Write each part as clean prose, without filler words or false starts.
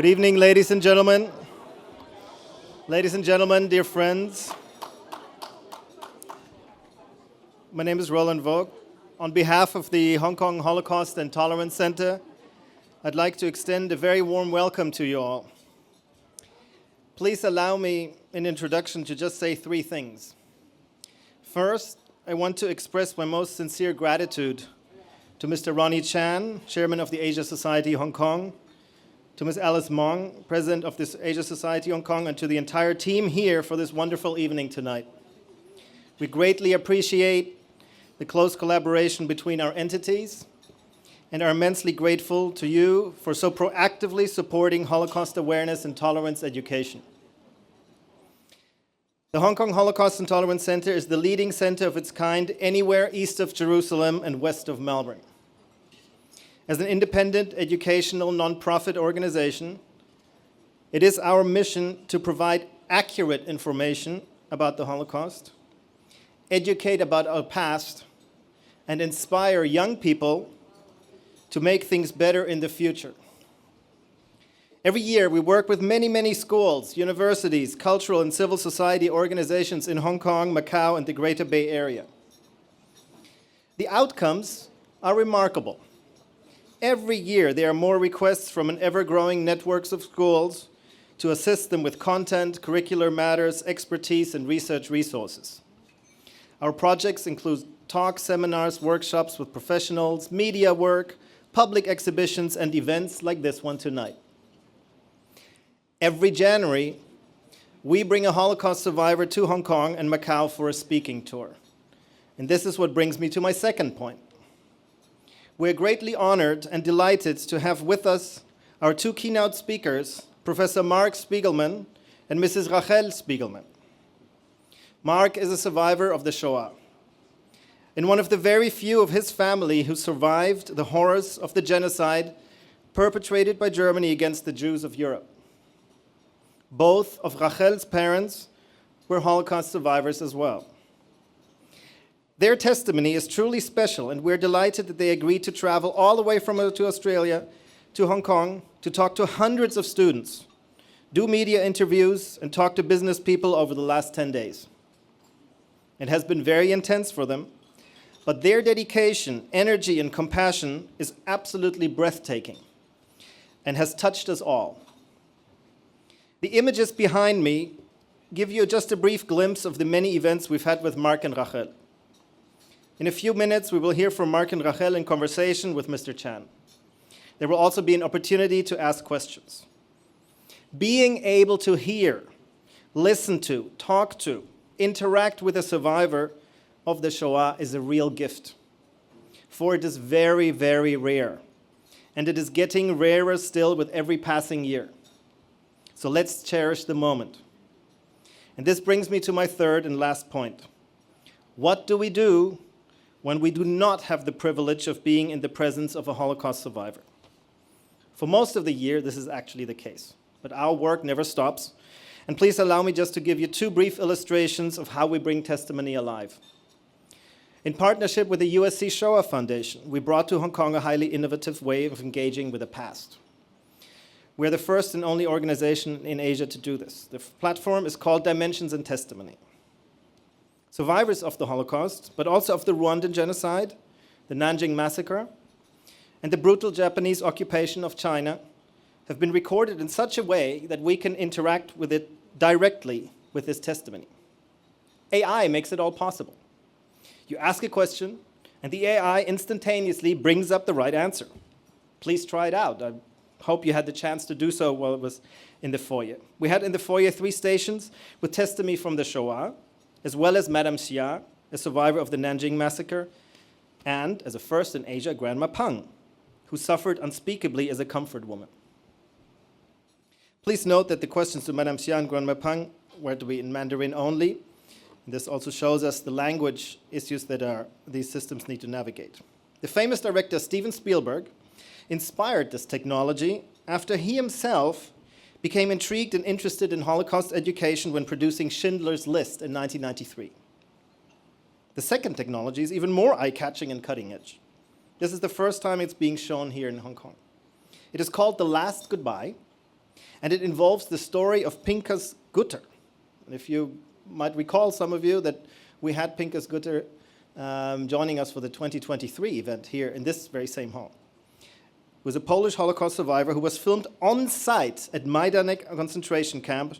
Good evening, ladies and gentlemen. Ladies and gentlemen, dear friends. My name is Roland Vogt. On behalf of the Hong Kong Holocaust and Tolerance Center, I'd like to extend a very warm welcome to you all. Please allow me, in introduction, to just say three things. First, I want to express my most sincere gratitude to Mr. Ronnie C, Chairman of the Asia Society Hong Kong, to Ms. Alice Mong, President of this Asia Society Hong Kong, and to the entire team here for this wonderful evening tonight. We greatly appreciate the close collaboration between our entities and are immensely grateful to you for so proactively supporting Holocaust awareness and tolerance education. The Hong Kong Holocaust and Tolerance Center is the leading center of its kind anywhere east of Jerusalem and west of Melbourne. As an independent educational nonprofit organization, it is our mission to provide accurate information about the Holocaust, educate about our past, and inspire young people to make things better in the future. Every year, we work with many schools, universities, cultural and civil society organizations in Hong Kong, Macau, and the Greater Bay Area. The outcomes are remarkable. Every year, there are more requests from an ever-growing networks of schools to assist them with content, curricular matters, expertise, and research resources. Our projects include talks, seminars, workshops with professionals, media work, public exhibitions, and events like this one tonight. Every January, we bring a Holocaust survivor to Hong Kong and Macau for a speaking tour. And this is what brings me to my second point. We're greatly honored and delighted to have with us our two keynote speakers, Professor Mark Spigelman and Mrs. Rachel Spigelman. Mark is a survivor of the Shoah, and one of the very few of his family who survived the horrors of the genocide perpetrated by Germany against the Jews of Europe. Both of Rachel's parents were Holocaust survivors as well. Their testimony is truly special, and we're delighted that they agreed to travel all the way to Australia, to Hong Kong, to talk to hundreds of students, do media interviews, and talk to business people over the last 10 days. It has been very intense for them, but their dedication, energy, and compassion is absolutely breathtaking and has touched us all. The images behind me give you just a brief glimpse of the many events we've had with Mark and Rachel. In a few minutes, we will hear from Mark and Rachel in conversation with Mr. Chan. There will also be an opportunity to ask questions. Being able to hear, listen to, talk to, interact with a survivor of the Shoah is a real gift, for it is very rare, and it is getting rarer still with every passing year. So let's cherish the moment. And this brings me to my third and last point. What do we do when we do not have the privilege of being in the presence of a Holocaust survivor? For most of the year, this is actually the case, but our work never stops. And please allow me just to give you two brief illustrations of how we bring testimony alive. In partnership with the USC Shoah Foundation, we brought to Hong Kong a highly innovative way of engaging with the past. We're the first and only organization in Asia to do this. The platform is called Dimensions in Testimony. Survivors of the Holocaust, but also of the Rwandan genocide, the Nanjing massacre, and the brutal Japanese occupation of China have been recorded in such a way that we can interact with it directly with this testimony. AI makes it all possible. You ask a question, and the AI instantaneously brings up the right answer. Please try it out. I hope you had the chance to do so while it was in the foyer. We had in the foyer 3 stations with testimony from the Shoah, as well as Madame Xia, a survivor of the Nanjing massacre, and, as a first in Asia, Grandma Pang, who suffered unspeakably as a comfort woman. Please note that the questions to Madame Xia and Grandma Pang were to be in Mandarin only. And this also shows us the language issues that these systems need to navigate. The famous director Steven Spielberg inspired this technology after he himself became intrigued and interested in Holocaust education when producing Schindler's List in 1993. The second technology is even more eye-catching and cutting edge. This is the first time it's being shown here in Hong Kong. It is called The Last Goodbye, And it involves the story of Pinkas Gutter. And if you might recall, some of you, that we had Pinkas Gutter joining us for the 2023 event here in this very same hall. He was a Polish Holocaust survivor who was filmed on site at Majdanek concentration camp,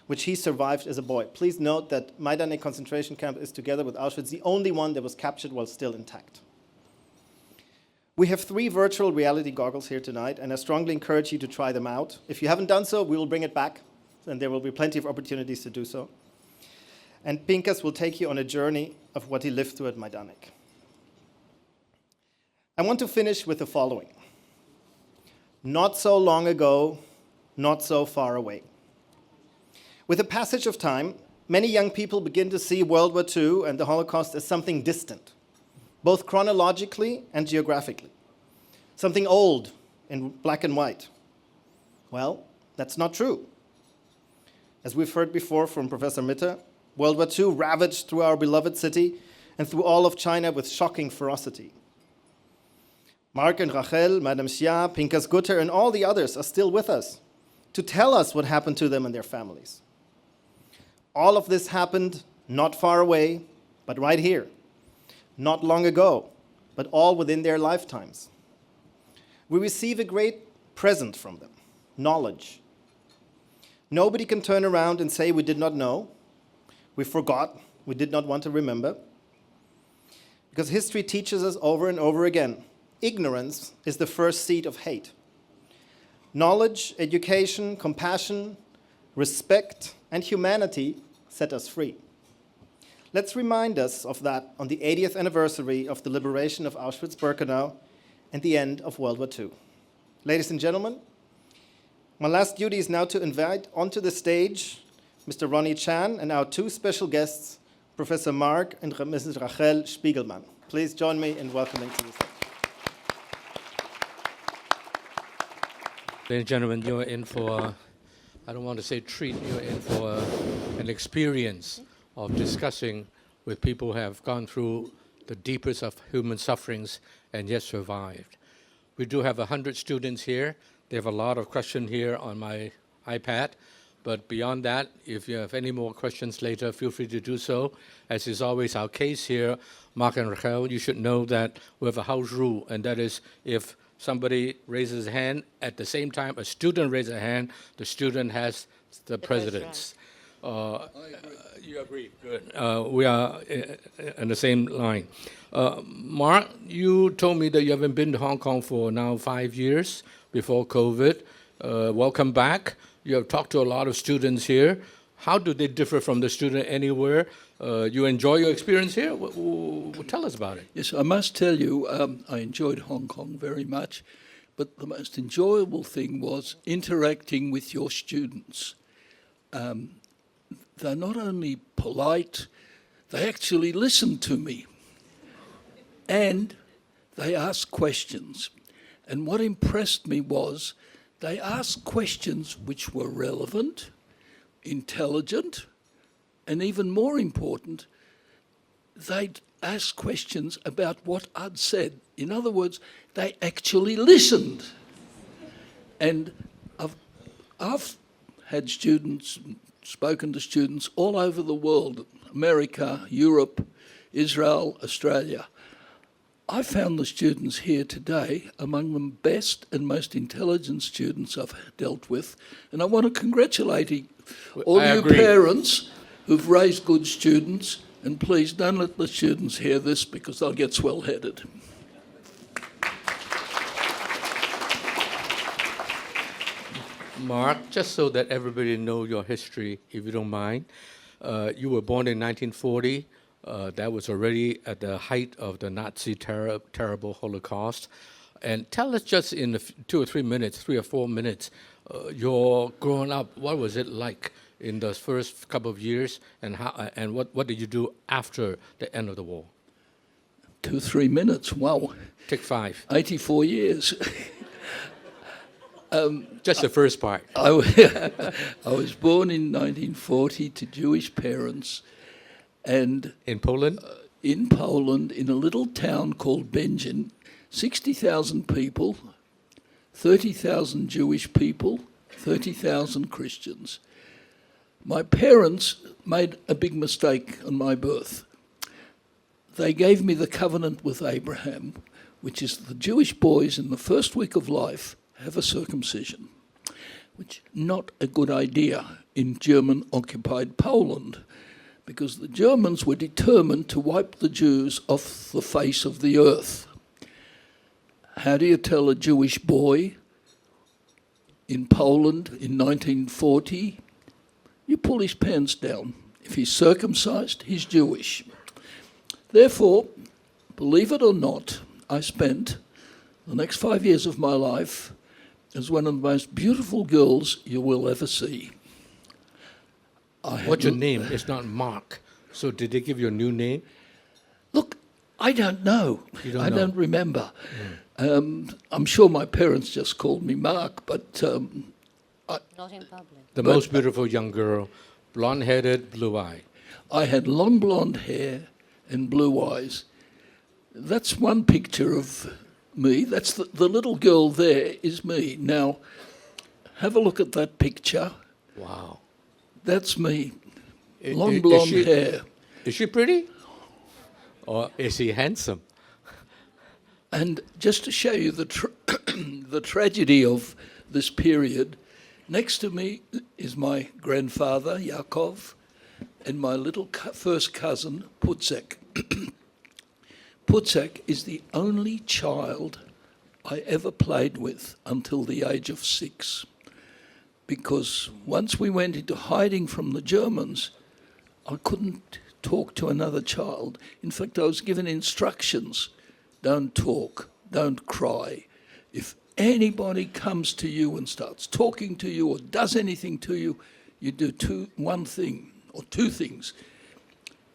which he survived as a boy. Please note that Majdanek concentration camp is, together with Auschwitz, the only one that was captured while still intact. We have 3 virtual reality goggles here tonight, and I strongly encourage you to try them out. If you haven't done so, we will bring it back, and there will be plenty of opportunities to do so. And Pinkas will take you on a journey of what he lived through at Majdanek. I want to finish with the following. Not so long ago, not so far away. With the passage of time, many young people begin to see World War II and the Holocaust as something distant, both chronologically and geographically. Something old in black and white. Well, that's not true. As we've heard before from Professor Mitter, World War II ravaged through our beloved city and through all of China with shocking ferocity. Mark and Rachel, Madame Xia, Pinkas Gutter, and all the others are still with us to tell us what happened to them and their families. All of this happened not far away, but right here. Not long ago, but all within their lifetimes. We receive a great present from them, knowledge. Nobody can turn around and say we did not know, we forgot, we did not want to remember. Because history teaches us over and over again, ignorance is the first seed of hate. Knowledge, education, compassion, respect, and humanity set us free. Let's remind us of that on the 80th anniversary of the liberation of Auschwitz-Birkenau and the end of World War II. Ladies and gentlemen, my last duty is now to invite onto the stage Mr. Ronnie Chan and our 2 special guests, Professor Mark and Mrs. Rachel Spigelman. Please join me in welcoming to the stage. Ladies and gentlemen, you're in for, I don't want to say treat, you're in for an experience of discussing with people who have gone through the deepest of human sufferings and yet survived. We do have 100 students here. They have a lot of questions here on my iPad. But beyond that, if you have any more questions later, feel free to do so. As is always our case here, Mark and Rachel, you should know that we have a house rule, and that is if somebody raises a hand at the same time a student raises a hand, the student has the precedence. You agree? Good. We are in the same line. Mark, you told me that you haven't been to Hong Kong for now 5 years before COVID. Welcome back. You have talked to a lot of students here. How do they differ from the student anywhere? You enjoy your experience here? Tell us about it. Yes, I must tell you, I enjoyed Hong Kong very much, but the most enjoyable thing was interacting with your students. They're not only polite, they actually listen to me. And they ask questions. And what impressed me was they asked questions which were relevant, intelligent, and even more important, they'd ask questions about what I'd said. In other words, they actually listened. And I've had students, spoken to students all over the world, America, Europe, Israel, Australia. I found the students here today among the best and most intelligent students I've dealt with, and I want to congratulate all you parents who've raised good students, and please don't let the students hear this because they'll get swell-headed. Mark, just so that everybody knows your history, if you don't mind, you were born in 1940. That was already at the height of the Nazi terrible Holocaust. And tell us just in 2 or 3 minutes, 3 or 4 minutes, your growing up, what was it like in those first couple of years, and how, and what did you do after the end of the war? 2 or 3 minutes, wow. Take 5. 84 years. Just the first part. I was born in 1940 to Jewish parents, and in Poland? In Poland, in a little town called Będzin, 60,000 people, 30,000 Jewish people, 30,000 Christians. My parents made a big mistake on my birth. They gave me the covenant with Abraham, which is the Jewish boys in the first week of life have a circumcision, which not a good idea in German-occupied Poland, because the Germans were determined to wipe the Jews off the face of the earth. How do you tell a Jewish boy in Poland in 1940? You pull his pants down. If he's circumcised, he's Jewish. Therefore, believe it or not, I spent the next 5 years of my life as one of the most beautiful girls you will ever see. What's your name? It's not Mark. So did they give you a new name? Look, I don't know. You don't I know? don't remember. I'm sure my parents just called me Mark, but Not in public. The most beautiful young girl, blonde-headed, blue-eyed. I had long blonde hair and blue eyes. That's one picture of me. That's the little girl there is me. Now, have a look at that picture. Wow. That's me. I- Long is blonde she- hair. Is she pretty? Or is he handsome? And just to show you the tragedy of this period, next to me is my grandfather, Yakov, and my little first cousin, Putzek. Putzek is the only child I ever played with until the age of 6. Because once we went into hiding from the Germans, I couldn't talk to another child. In fact, I was given instructions. Don't talk, don't cry. If anybody comes to you and starts talking to you or does anything to you, you do one thing or two things.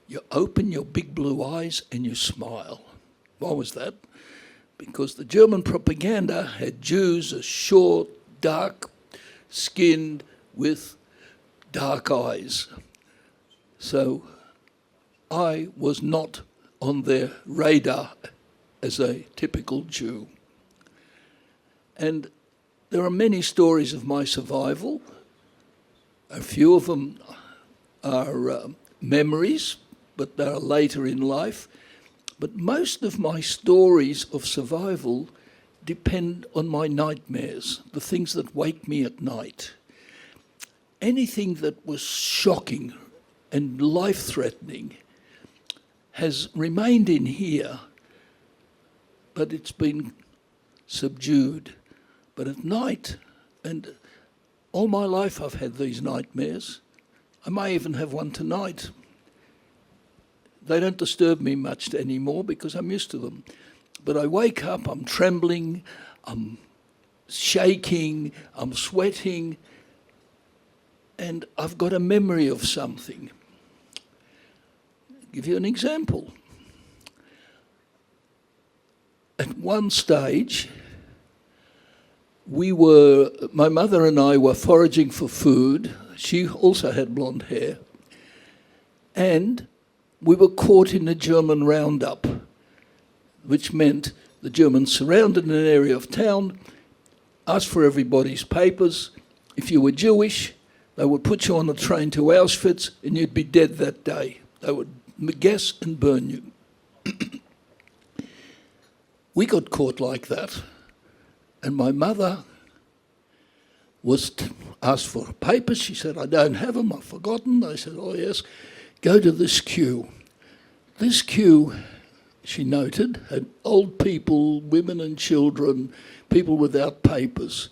You open your big blue eyes and you smile. Why was that? Because the German propaganda had Jews as short, dark-skinned with dark eyes. So I was not on their radar as a typical Jew. And there are many stories of my survival. A few of them are memories, but they are later in life. But most of my stories of survival depend on my nightmares, the things that wake me at night. Anything that was shocking and life-threatening has remained in here, but it's been subdued. But at night, and all my life I've had these nightmares. I may even have one tonight. They don't disturb me much anymore because I'm used to them. But I wake up, I'm trembling, I'm shaking, I'm sweating, and I've got a memory of something. I'll give you an example. At one stage, my mother and I were foraging for food. She also had blonde hair. And we were caught in a German roundup, which meant the Germans surrounded an area of town, asked for everybody's papers. If you were Jewish, they would put you on a train to Auschwitz and you'd be dead that day. They would gas and burn you. We got caught like that. And my mother was asked for papers. She said, I don't have them, I've forgotten. I said, oh yes, go to this queue. This queue, she noted, had old people, women and children, people without papers.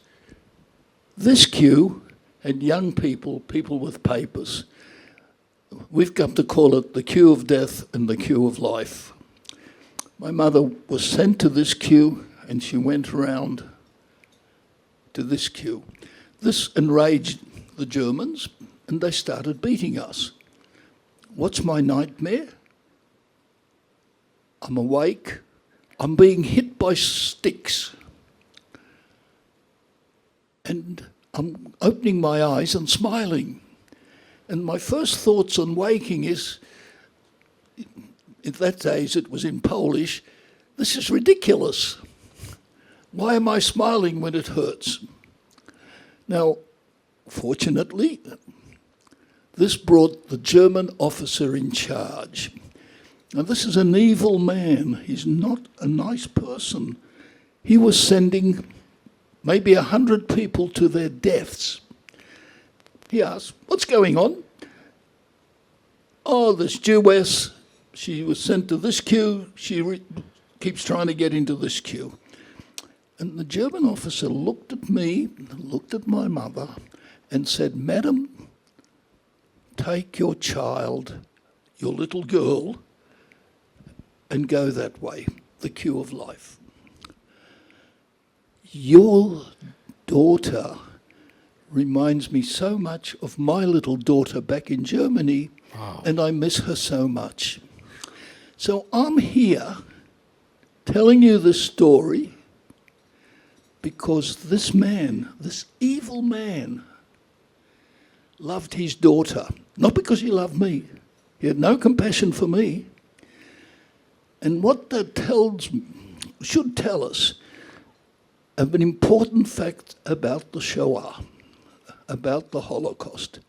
This queue had young people, people with papers. We've come to call it the queue of death and the queue of life. My mother was sent to this queue and she went around to this queue. This enraged the Germans and they started beating us. What's my nightmare? I'm awake. I'm being hit by sticks. And I'm opening my eyes and smiling. And my first thoughts on waking is, in that days it was in Polish, this is ridiculous. Why am I smiling when it hurts? Now, Fortunately, this brought the German officer in charge. Now, this is an evil man. He's not a nice person. He was sending maybe 100 people to their deaths. He asked, "What's going on?" "Oh, this Jewess, she was sent to this queue. She keeps trying to get into this queue." And the German officer looked at me, looked at my mother, and said, "Madam, take your child, your little girl, and go that way, the queue of life. Your daughter reminds me so much of my little daughter back in Germany, and I miss her so much." So I'm here telling you this story because this man, this evil man, loved his daughter. Not because he loved me. He had no compassion for me. And what that should tell us of an important fact about the Shoah, about the Holocaust.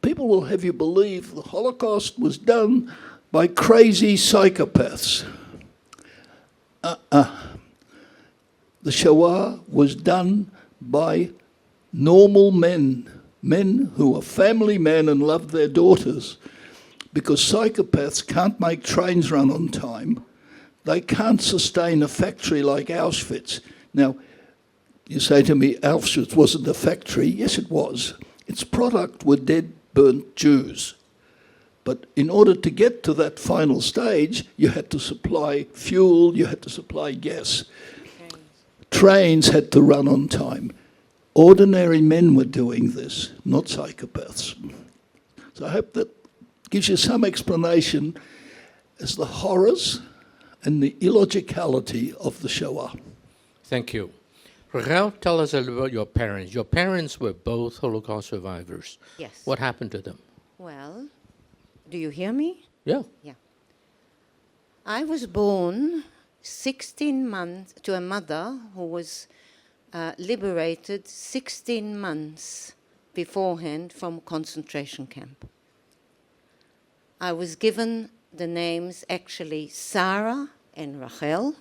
People will have you believe the Holocaust was done by crazy psychopaths. The Shoah was done by normal men who are family men and loved their daughters, because psychopaths can't make trains run on time. They can't sustain a factory like Auschwitz. Now, you say to me, Auschwitz wasn't a factory. Yes, it was. Its product were dead, burnt Jews. But in order to get to that final stage, you had to supply fuel, you had to supply gas. Trains had to run on time. Ordinary men were doing this, not psychopaths. So I hope that gives you some explanation as the horrors and the illogicality of the Shoah. Thank you. Raquel, tell us a little about your parents. Your parents were both Holocaust survivors. Yes. What happened to them? Well, do you hear me? Yeah. Yeah. I was born 16 months to a mother who was liberated 16 months beforehand from a concentration camp. I was given the names actually Sarah and Rachel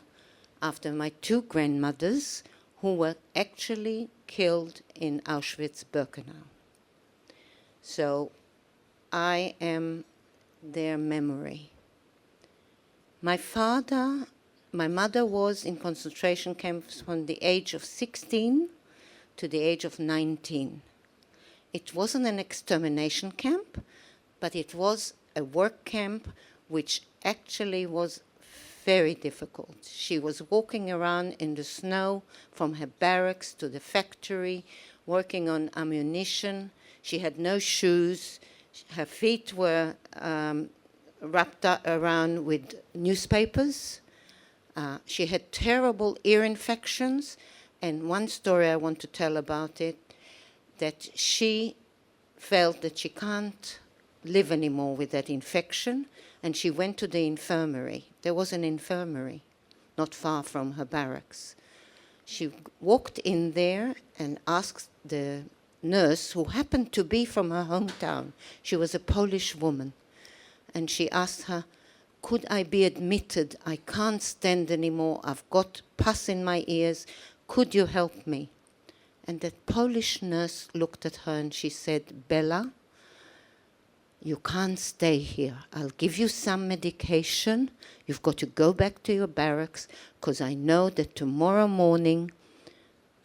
after my two grandmothers who were actually killed in Auschwitz-Birkenau. So I am their memory. My mother was in concentration camps from the age of 16 to the age of 19. It wasn't an extermination camp, but it was a work camp which actually was very difficult. She was walking around in the snow from her barracks to the factory, working on ammunition. She had no shoes. Her feet were wrapped around with newspapers. She had terrible ear infections. And one story I want to tell about it, that she felt that she can't live anymore with that infection, and she went to the infirmary. There was an infirmary not far from her barracks. She walked in there and asked the nurse, who happened to be from her hometown, she was a Polish woman, and she asked her, "Could I be admitted? I can't stand anymore. I've got pus in my ears. Could you help me?" And that Polish nurse looked at her and she said, "Bella, you can't stay here. I'll give you some medication. You've got to go back to your barracks, because I know that tomorrow morning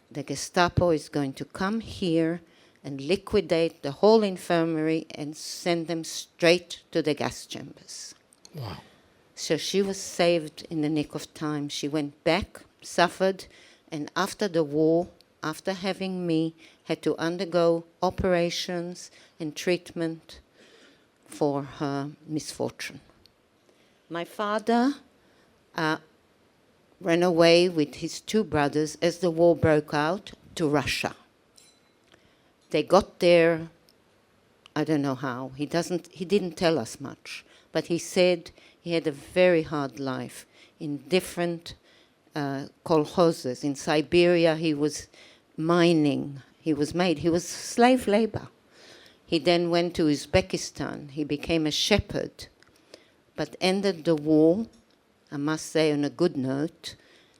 the Gestapo is going to come here and liquidate the whole infirmary and send them straight to the gas chambers." Wow. So she was saved in the nick of time. She went back, suffered, and after the war, after having me, had to undergo operations and treatment for her misfortune. My father ran away with his two brothers as the war broke out to Russia. They got there, I don't know how. He didn't tell us much, but he said he had a very hard life in different kolkhozes. In Siberia, he was mining. He was slave labor. He then went to Uzbekistan. He became a shepherd, but ended the war, I must say on a good note.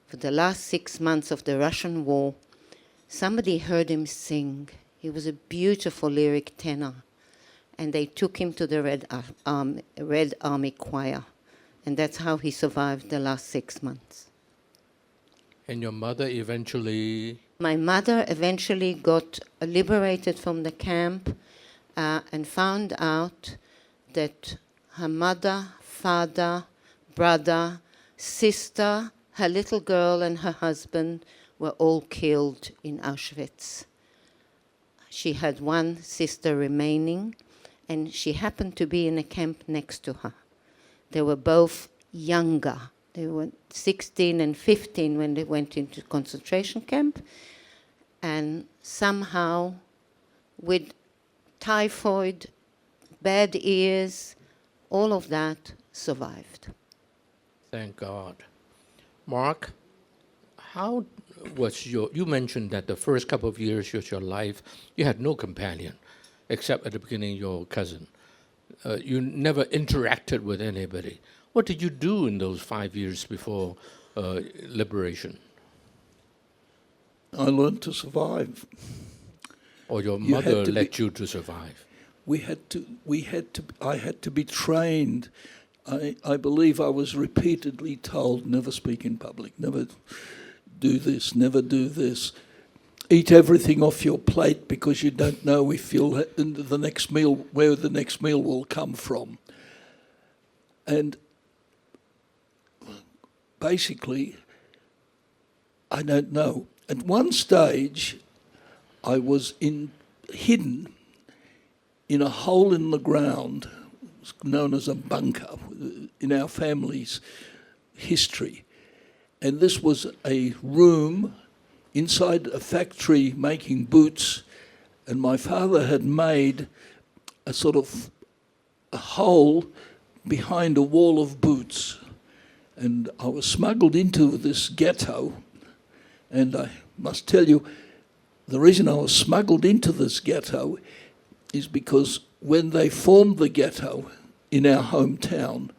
For the last 6 months of the Russian war, somebody heard him sing. He was a beautiful lyric tenor. And they took him to the Red Army Choir. And that's how he survived the last 6 months. And your mother eventually... My mother eventually got liberated from the camp and found out that her mother, father, brother, sister, her little girl and her husband were all killed in Auschwitz. She had one sister remaining, and she happened to be in a camp next to her. They were both younger. They were 16 and 15 when they went into concentration camp, and somehow with typhoid, bad ears, all of that survived. Thank God. Mark, how was you mentioned that the first couple of years of your life, you had no companion, except at the beginning your cousin. You never interacted with anybody. What did you do in those 5 years before liberation? I learned to survive. Or your mother let you to survive? I had to be trained. I believe I was repeatedly told, never speak in public, never do this, never do this. Eat everything off your plate because you don't know if you'll the next meal, where the next meal will come from. And basically, I don't know. At one stage, I was hidden in a hole in the ground, known as a bunker, in our family's history. And this was a room inside a factory making boots, and my father had made a sort of a hole behind a wall of boots. And I was smuggled into this ghetto, and I must tell you, the reason I was smuggled into this ghetto is because when they formed the ghetto in our hometown,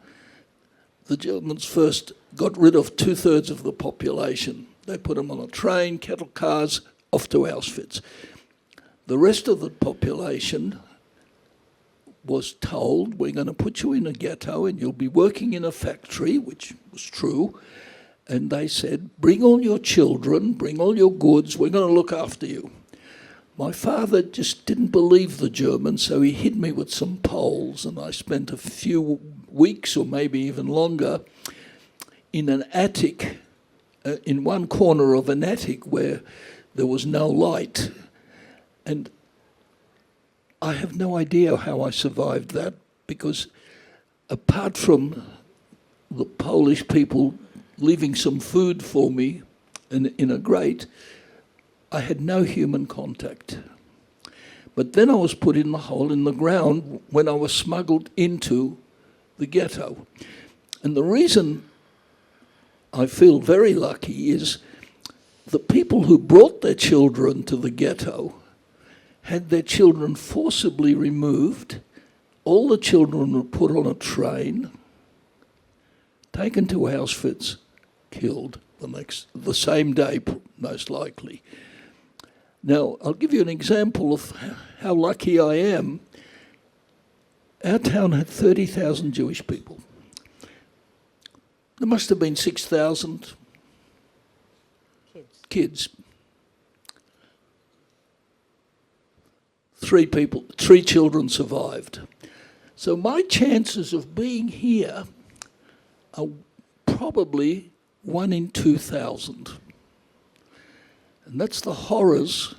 the Germans first got rid of 2/3 of the population. They put them on a train, cattle cars, off to Auschwitz. The rest of the population was told, we're going to put you in a ghetto and you'll be working in a factory, which was true. And they said, bring all your children, bring all your goods, we're going to look after you. My father just didn't believe the Germans, so he hid me with some Poles, and I spent a few weeks or maybe even longer in an attic, in one corner of an attic where there was no light. And I have no idea how I survived that, because apart from the Polish people leaving some food for me in a grate, I had no human contact. But then I was put in the hole in the ground when I was smuggled into the ghetto. And the reason I feel very lucky is the people who brought their children to the ghetto had their children forcibly removed. All the children were put on a train, taken to Auschwitz, killed the same day, most likely. Now, I'll give you an example of how lucky I am. Our town had 30,000 Jewish people. There must have been 6,000 kids. Three children survived. So my chances of being here are probably 1 in 2,000. And that's the horrors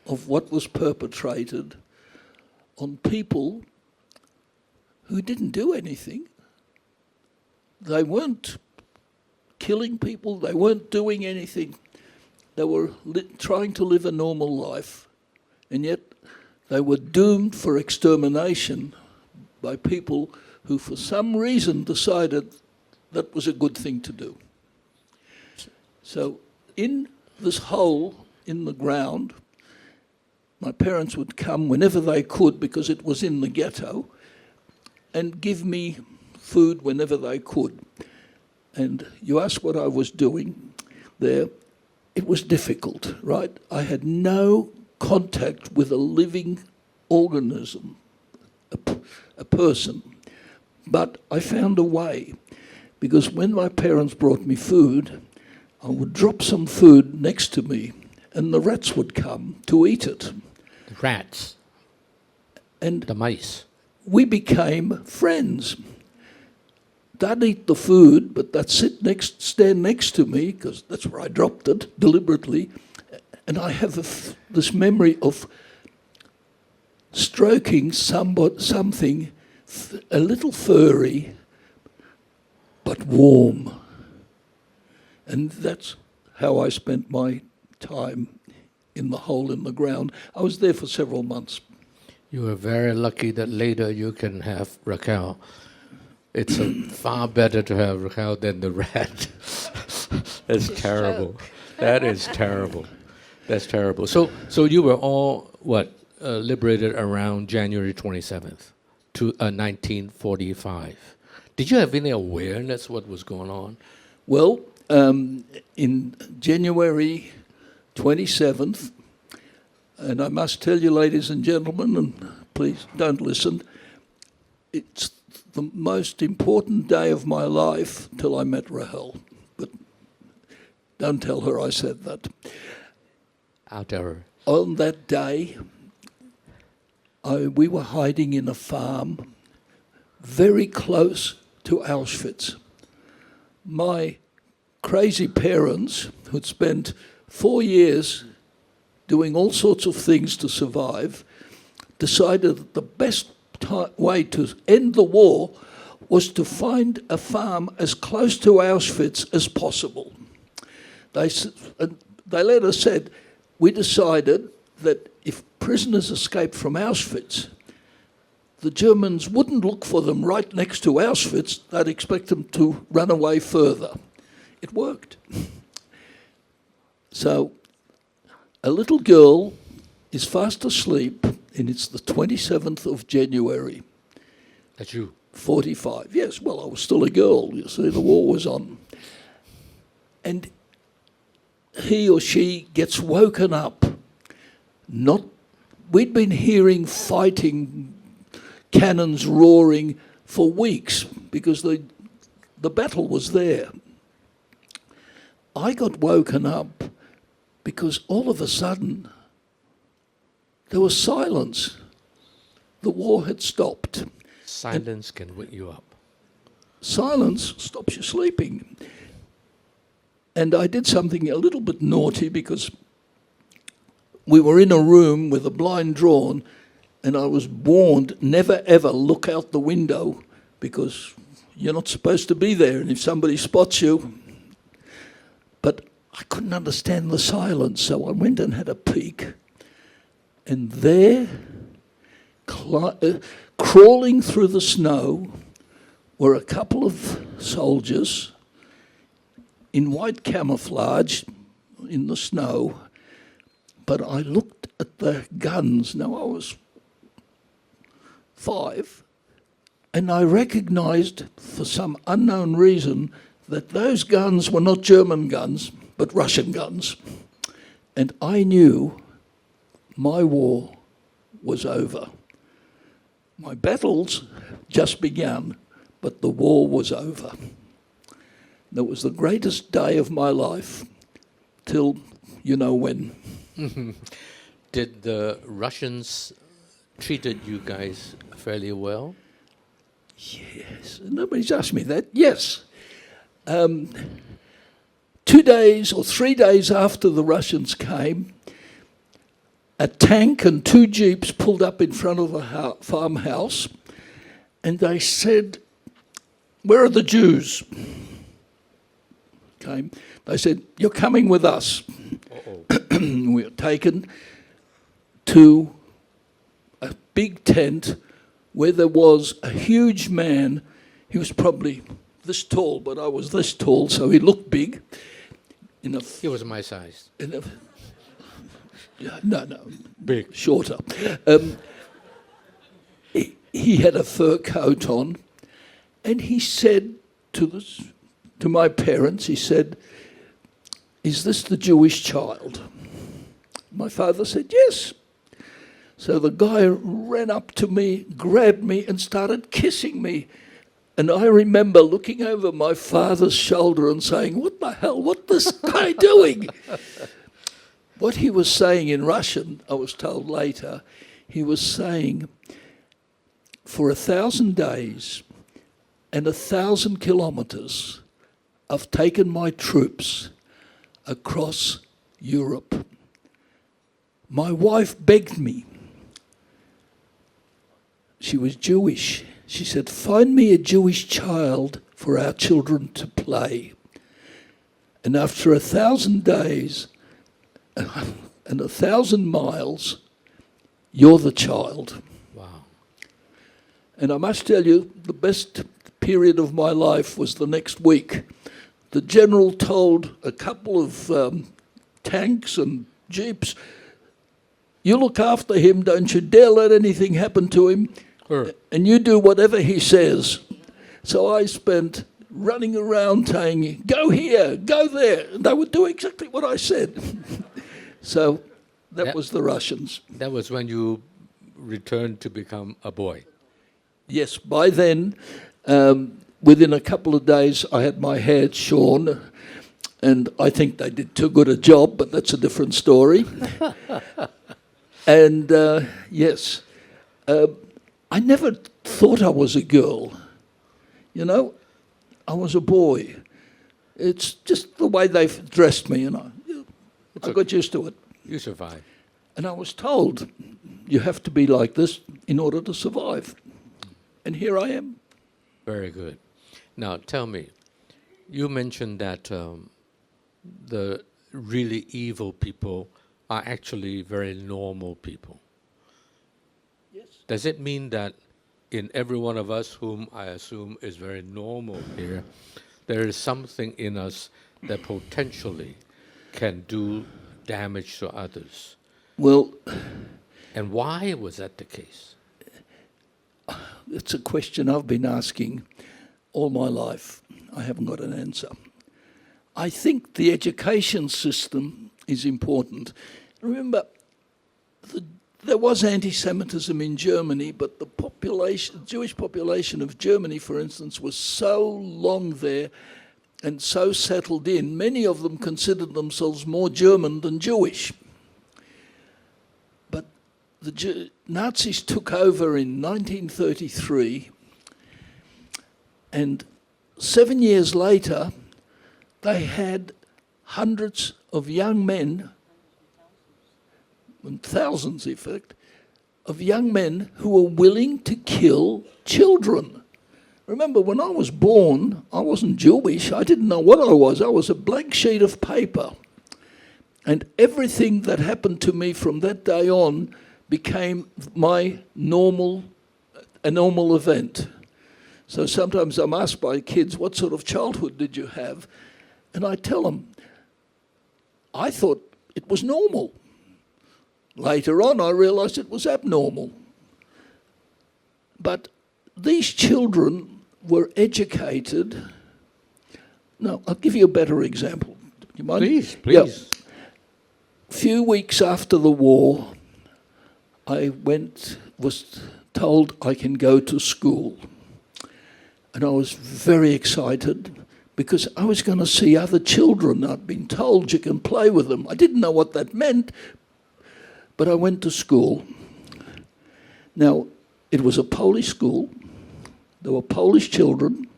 of what was perpetrated on people who didn't do anything. They weren't killing people, they weren't doing anything. They were trying to live a normal life, and yet they were doomed for extermination by people who for some reason decided that was a good thing to do. So in this hole in the ground, my parents would come whenever they could, because it was in the ghetto, and give me food whenever they could. And you asked what I was doing there. It was difficult, right? I had no contact with a living organism, a person. But I found a way, because when my parents brought me food, I would drop some food next to me, and the rats would come to eat it. The rats. And The mice. we became friends. They'd eat the food, but they'd stand next to me, because that's where I dropped it, deliberately. And I have this memory of stroking something a little furry, but warm. And that's how I spent my time in the hole in the ground. I was there for several months. You were very lucky that later you can have Raquel. It's far better to have Raquel than the rat. That's terrible. That is terrible. That's terrible. So you were all, liberated around January 27th, 1945. Did you have any awareness what was going on? Well, in January 27th, and I must tell you, ladies and gentlemen, and please don't listen, it's the most important day of my life till I met Rahel. But don't tell her I said that. I'll tell her. On that day, we were hiding in a farm very close to Auschwitz. My crazy parents, who'd spent 4 years doing all sorts of things to survive, decided that the best way to end the war was to find a farm as close to Auschwitz as possible. They later said, we decided that if prisoners escaped from Auschwitz, the Germans wouldn't look for them right next to Auschwitz, they'd expect them to run away further. It worked. So a little girl is fast asleep, and it's the 27th of January. That's you. 45. Yes, well, I was still a girl, you see, the war was on. And he or she gets woken up. We'd been hearing fighting, cannons roaring for weeks, because the battle was there. I got woken up because all of a sudden there was silence. The war had stopped. Silence can wake you up. Silence stops you sleeping. And I did something a little bit naughty, because we were in a room with a blind drawn, and I was warned, never ever look out the window, because you're not supposed to be there, and if somebody spots you. But I couldn't understand the silence, so I went and had a peek. And there, crawling through the snow, were a couple of soldiers in white camouflage in the snow. But I looked at the guns. Now, I was 5, and I recognized, for some unknown reason, that those guns were not German guns, but Russian guns. And I knew my war was over. My battles just began, but the war was over. That was the greatest day of my life, till you know when. Did the Russians treated you guys fairly well? Yes, nobody's asked me that. Yes. 2 days or 3 days after the Russians came, a tank and 2 jeeps pulled up in front of a farmhouse, and they said, "Where are the Jews?" Okay. They said, "You're coming with us." We were taken to a big tent where there was a huge man. He was probably this tall, but I was this tall, so he looked big. He was my size. No, Big. shorter. He had a fur coat on, and he said to my parents, he said, "Is this the Jewish child?" My father said, "Yes." So the guy ran up to me, grabbed me, and started kissing me. And I remember looking over my father's shoulder and saying, "What the hell? What's this guy doing?" What he was saying in Russian, I was told later, he was saying, "For 1,000 days and 1,000 kilometers, I've taken my troops across Europe. My wife begged me. She was Jewish. She said, 'Find me a Jewish child for our children to play.' And after 1,000 days and 1,000 miles, you're the child." Wow. And I must tell you, the best period of my life was the next week. The general told a couple of tanks and jeeps, "You look after him, don't you dare let anything happen to him, and you do whatever he says." So I spent running around saying, "Go here, go there." And they would do exactly what I said. So that was the Russians. That was when you returned to become a boy. Yes, by then, within a couple of days, I had my hair shorn, and I think they did too good a job, but that's a different story. And yes, I never thought I was a girl. You know, I was a boy. It's just the way they've dressed me, and I got used to it. You survived. And I was told, you have to be like this in order to survive. And here I am. Very good. Now, tell me, you mentioned that the really evil people are actually very normal people. Yes. Does it mean that in every one of us, whom I assume is very normal here, there is something in us that potentially can do damage to others? Well, and why was that the case? it's a question I've been asking all my life. I haven't got an answer. I think the education system is important. Remember, there was anti-Semitism in Germany, but the Jewish population of Germany, for instance, was so long there and so settled in, many of them considered themselves more German than Jewish. But the Nazis took over in 1933, and 7 years later, they had hundreds of young men, and thousands in fact, of young men who were willing to kill children. Remember, when I was born, I wasn't Jewish. I didn't know what I was. I was a blank sheet of paper. And everything that happened to me from that day on became a normal event. So sometimes I'm asked by kids, what sort of childhood did you have? And I tell them, I thought it was normal. Later on, I realized it was abnormal. But these children were educated. No, I'll give you a better example. Do you mind? Please. Yeah. A few weeks after the war, I was told I can go to school. And I was very excited because I was going to see other children. I'd been told you can play with them. I didn't know what that meant, but I went to school. Now, it was a Polish school. There were Polish children.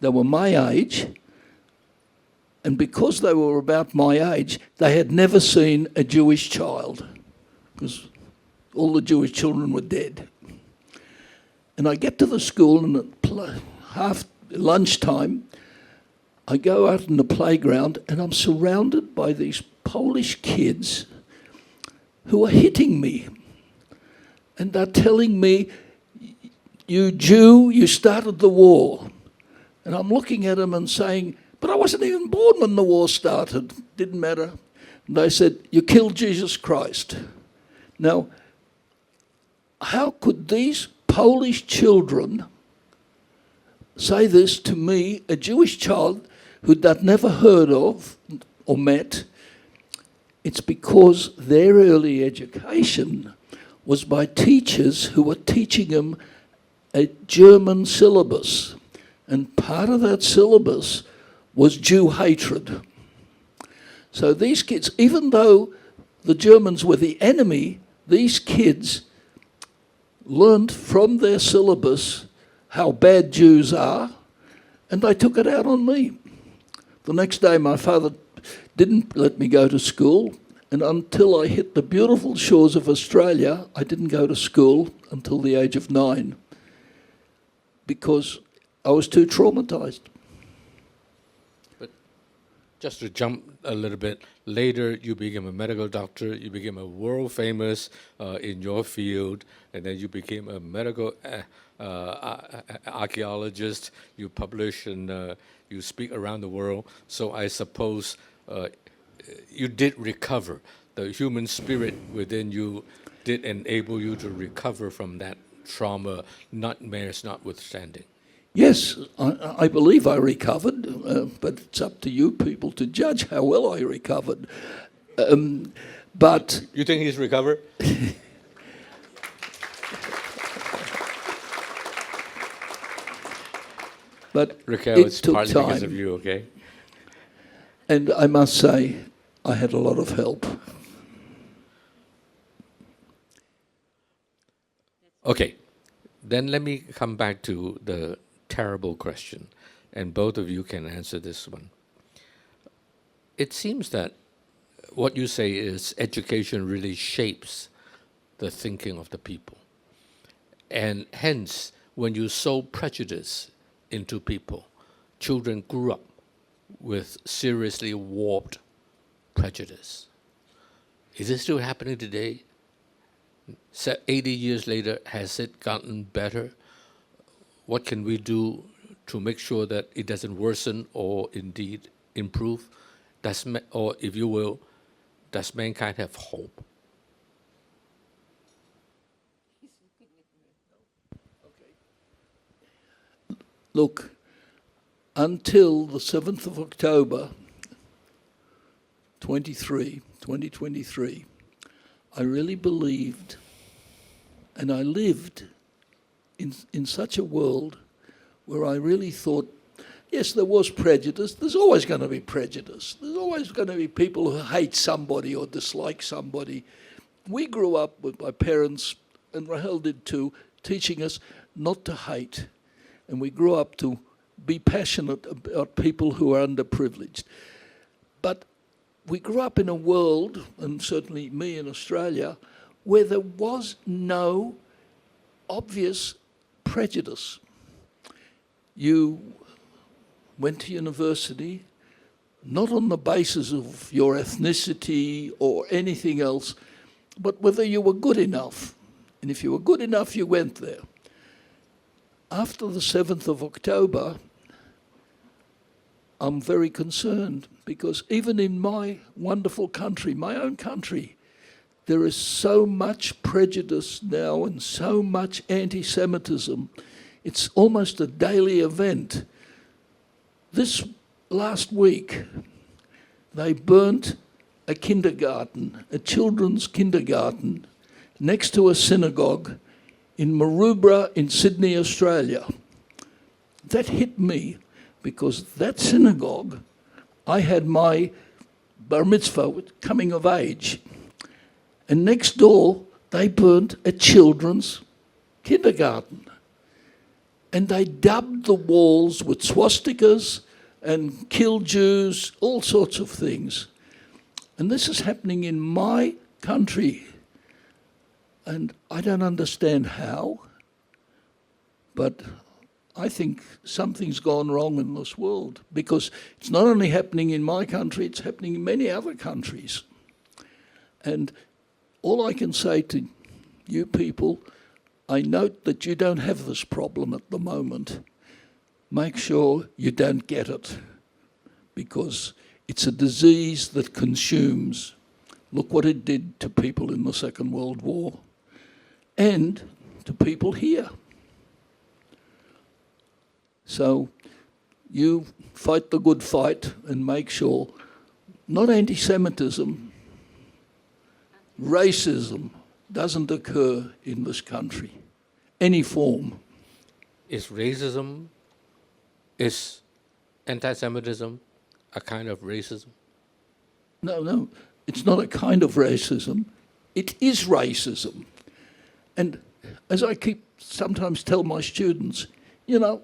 They were my age. And because they were about my age, they had never seen a Jewish child because all the Jewish children were dead. And I get to the school, and at lunchtime, I go out in the playground, and I'm surrounded by these Polish kids who are hitting me. And they're telling me, "You Jew, you started the war." And I'm looking at them and saying, "But I wasn't even born when the war started." Didn't matter. And they said, "You killed Jesus Christ." Now, how could these Polish children say this to me, a Jewish child who they'd never heard of or met? It's because their early education was by teachers who were teaching them a German syllabus. And part of that syllabus was Jew hatred. So these kids, even though the Germans were the enemy, these kids learned from their syllabus how bad Jews are, and they took it out on me. The next day my father didn't let me go to school, and until I hit the beautiful shores of Australia, I didn't go to school until the age of 9, because I was too traumatized. But just to jump a little bit, later you became a medical doctor, you became a world famous in your field, and then you became a medical archaeologist. You publish and you speak around the world. So I suppose you did recover. The human spirit within you did enable you to recover from that trauma, nightmares notwithstanding. Yes, I believe I recovered, but it's up to you people to judge how well I recovered. But You think he's recovered? but Raquel, it it's took partly because of time, you, okay? and I must say I had a lot of help. Okay, then let me come back to the terrible question, and both of you can answer this one. It seems that what you say is education really shapes the thinking of the people. And hence, when you sow prejudice into people, children grew up with seriously warped prejudice. Is this still happening today? 80 years later, has it gotten better? What can we do to make sure that it doesn't worsen or indeed improve? Or if you will, does mankind have hope? Look, until the 7th of October 2023, I really believed, and I lived in such a world where I really thought, yes, there was prejudice. There's always going to be prejudice. There's always going to be people who hate somebody or dislike somebody. We grew up with my parents, and Rahel did too, teaching us not to hate. And we grew up to be passionate about people who are underprivileged. But we grew up in a world, and certainly me in Australia, where there was no obvious prejudice. You went to university not on the basis of your ethnicity or anything else, but whether you were good enough. And if you were good enough, you went there. After the 7th of October, I'm very concerned, because even in my wonderful country, my own country, there is so much prejudice now and so much anti-Semitism. It's almost a daily event. This last week, they burnt a kindergarten, a children's kindergarten, next to a synagogue in Maroubra in Sydney, Australia. That hit me, because that synagogue, I had my bar mitzvah, coming of age, and next door they burnt a children's kindergarten. And they dubbed the walls with swastikas and kill Jews, all sorts of things. And this is happening in my country. And I don't understand how, but I think something's gone wrong in this world, because it's not only happening in my country, it's happening in many other countries. And all I can say to you people, I note that you don't have this problem at the moment. Make sure you don't get it, because It's a disease that consumes. Look what it did to people in the Second World War and to people here. So you fight the good fight and make sure not anti-Semitism, racism doesn't occur in this country, any form. Is racism, is anti-Semitism a kind of racism? No, it's not a kind of racism. It is racism. And as I keep sometimes tell my students, you know,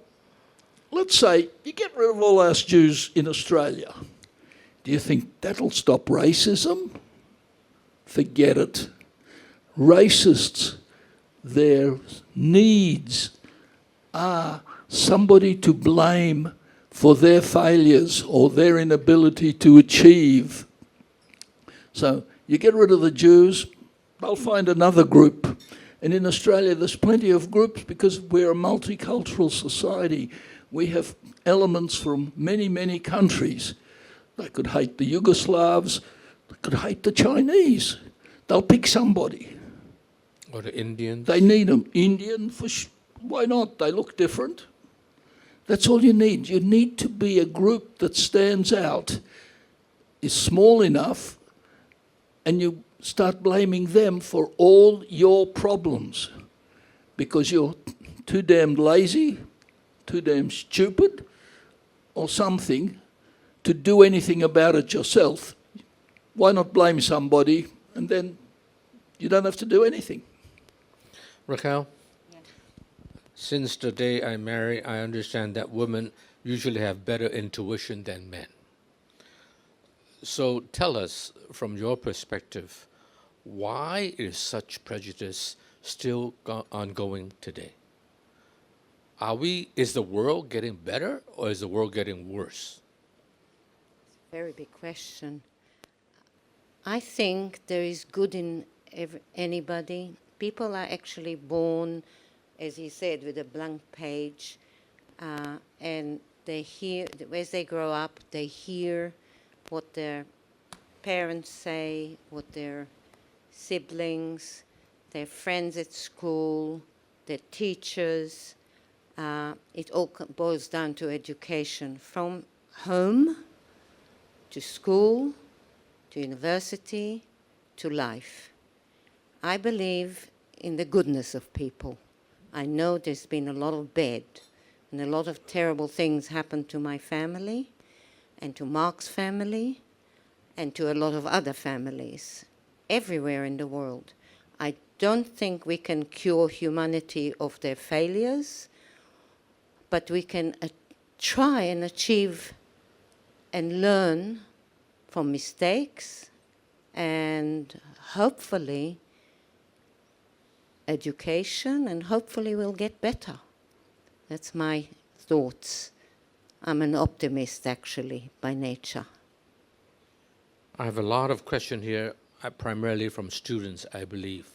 let's say you get rid of all our Jews in Australia. Do you think that'll stop racism? Forget it. Racists, their needs are somebody to blame for their failures or their inability to achieve. So you get rid of the Jews, they'll find another group. And in Australia, there's plenty of groups because we're a multicultural society. We have elements from many, many countries. They could hate the Yugoslavs, they could hate the Chinese. They'll pick somebody. Or the Indians? They need them. Indian, why not? They look different. That's all you need. You need to be a group that stands out, is small enough, and you start blaming them for all your problems because you're too damn lazy, too damn stupid, or something to do anything about it yourself. Why not blame somebody and then you don't have to do anything? Raquel? Yes. Since the day I married, I understand that women usually have better intuition than men. So tell us, from your perspective, why is such prejudice still ongoing today? Is the world getting better or is the world getting worse? Very big question. I think there is good in anybody. People are actually born, as he said, with a blank page, and they hear, as they grow up, they hear what their parents say, what their siblings, their friends at school, their teachers. It all boils down to education, from home to school, to university, to life. I believe in the goodness of people. I know there's been a lot of bad and a lot of terrible things happened to my family and to Mark's family and to a lot of other families everywhere in the world. I don't think we can cure humanity of their failures, but we can try and achieve and learn from mistakes, and hopefully education, and hopefully we'll get better. That's my thoughts. I'm an optimist, actually, by nature. I have a lot of questions here, primarily from students, I believe.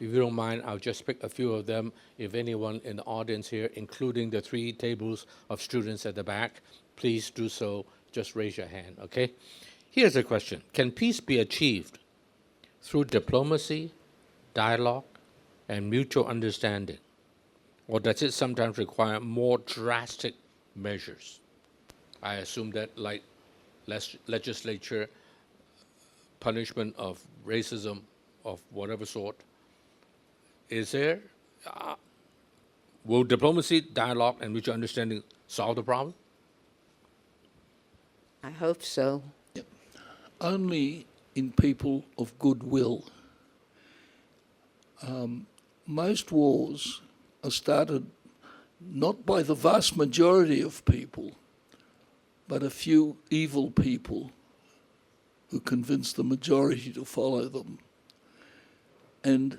If you don't mind, I'll just pick a few of them. If anyone in the audience here, including the 3 tables of students at the back, please do so. Just raise your hand, okay? Here's a question. Can peace be achieved through diplomacy, dialogue, and mutual understanding? Or does it sometimes require more drastic measures? I assume that, like legislature, punishment of racism of whatever sort. Is there? Will diplomacy, dialogue, and mutual understanding solve the problem? I hope so. Yep. Only in people of goodwill. Most wars are started not by the vast majority of people, but a few evil people who convince the majority to follow them. And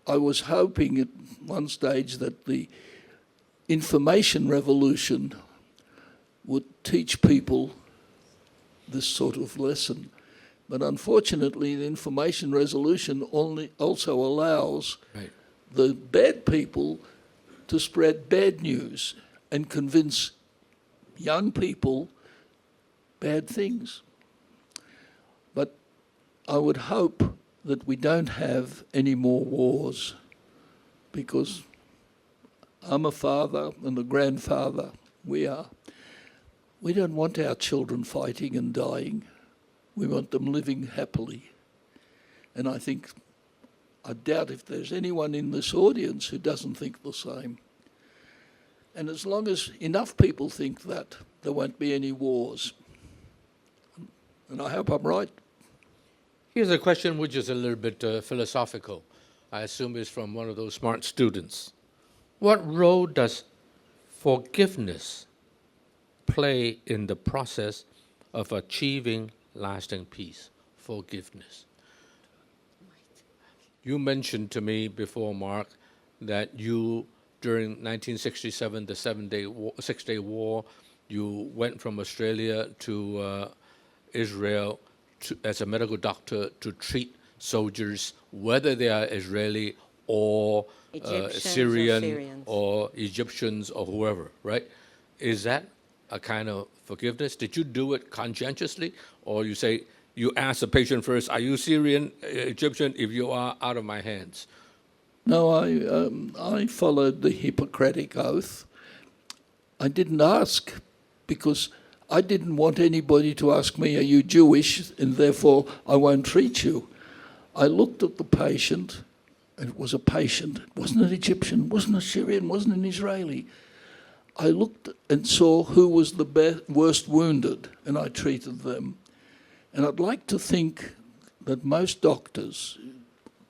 I was hoping at one stage that the information revolution would teach people this sort of lesson. But unfortunately, the information resolution also allows the bad people to spread bad news and convince young people bad things. I would hope that we don't have any more wars, because I'm a father and a grandfather. We don't want our children fighting and dying. We want them living happily. And I doubt if there's anyone in this audience who doesn't think the same. And as long as enough people think that, there won't be any wars. And I hope I'm right. Here's a question which is a little bit philosophical. I assume it's from one of those smart students. What role does forgiveness play in the process of achieving lasting peace? Forgiveness. You mentioned to me before, Mark, that you, during 1967, the Six-Day War, you went from Australia to Israel as a medical doctor to treat soldiers, whether they are Israeli or Syrian or Egyptians or whoever, right? Is that a kind of forgiveness? Did you do it conscientiously, or you say, you ask the patient first, are you Syrian, Egyptian? If you are, out of my hands. No, I followed the Hippocratic Oath. I didn't ask because I didn't want anybody to ask me, are you Jewish, and therefore I won't treat you. I looked at the patient, and it was a patient. It wasn't an Egyptian, it wasn't a Syrian, it wasn't an Israeli. I looked and saw who was the worst wounded, and I treated them. And I'd like to think that most doctors,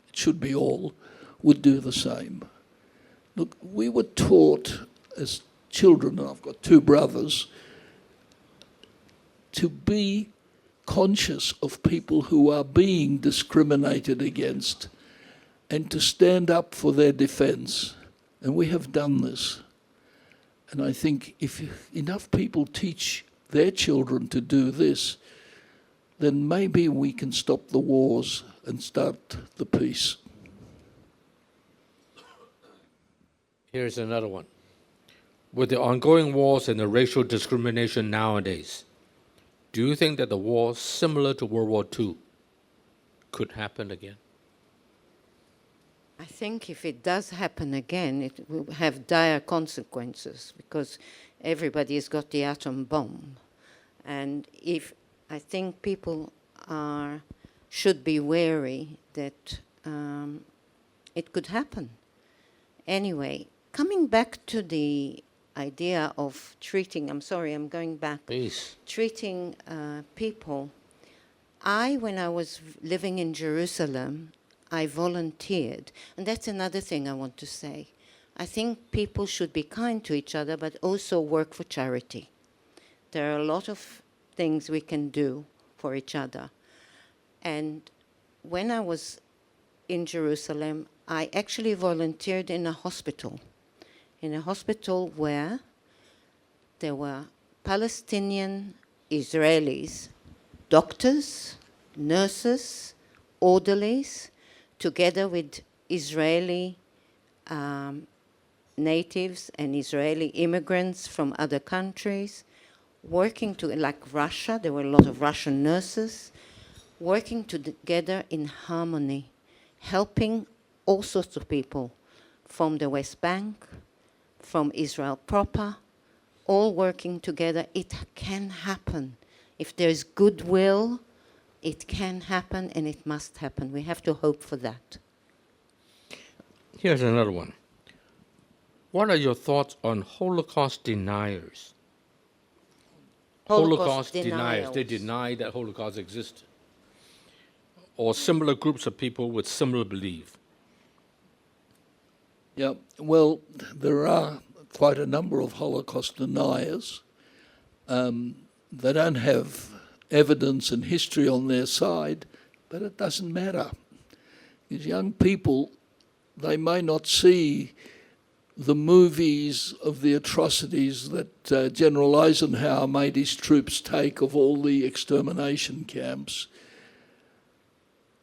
it should be all, would do the same. Look, we were taught as children, and I've got two brothers, to be conscious of people who are being discriminated against and to stand up for their defence. And we have done this. And I think if enough people teach their children to do this, then maybe we can stop the wars and start the peace. Here's another one. With the ongoing wars and the racial discrimination nowadays, do you think that the war similar to World War II could happen again? I think if it does happen again, it will have dire consequences because everybody has got the atom bomb. And I think people should be wary that it could happen. Anyway, coming back to the idea of treating, I'm sorry, I'm going back. Please. Treating people. When I was living in Jerusalem, I volunteered. And that's another thing I want to say. I think people should be kind to each other, but also work for charity. There are a lot of things we can do for each other. And when I was in Jerusalem, I actually volunteered in a hospital where there were Palestinian Israelis, doctors, nurses, orderlies, together with Israeli natives and Israeli immigrants from other countries, working like Russia. There were a lot of Russian nurses, working together in harmony, helping all sorts of people from the West Bank, from Israel proper, all working together. It can happen. If there's goodwill, it can happen and it must happen. We have to hope for that. Here's another one. What are your thoughts on Holocaust deniers? Holocaust deniers. They deny that Holocaust existed. Or similar groups of people with similar belief. Yeah, well, there are quite a number of Holocaust deniers. They don't have evidence and history on their side, but it doesn't matter. These young people, they may not see the movies of the atrocities that General Eisenhower made his troops take of all the extermination camps.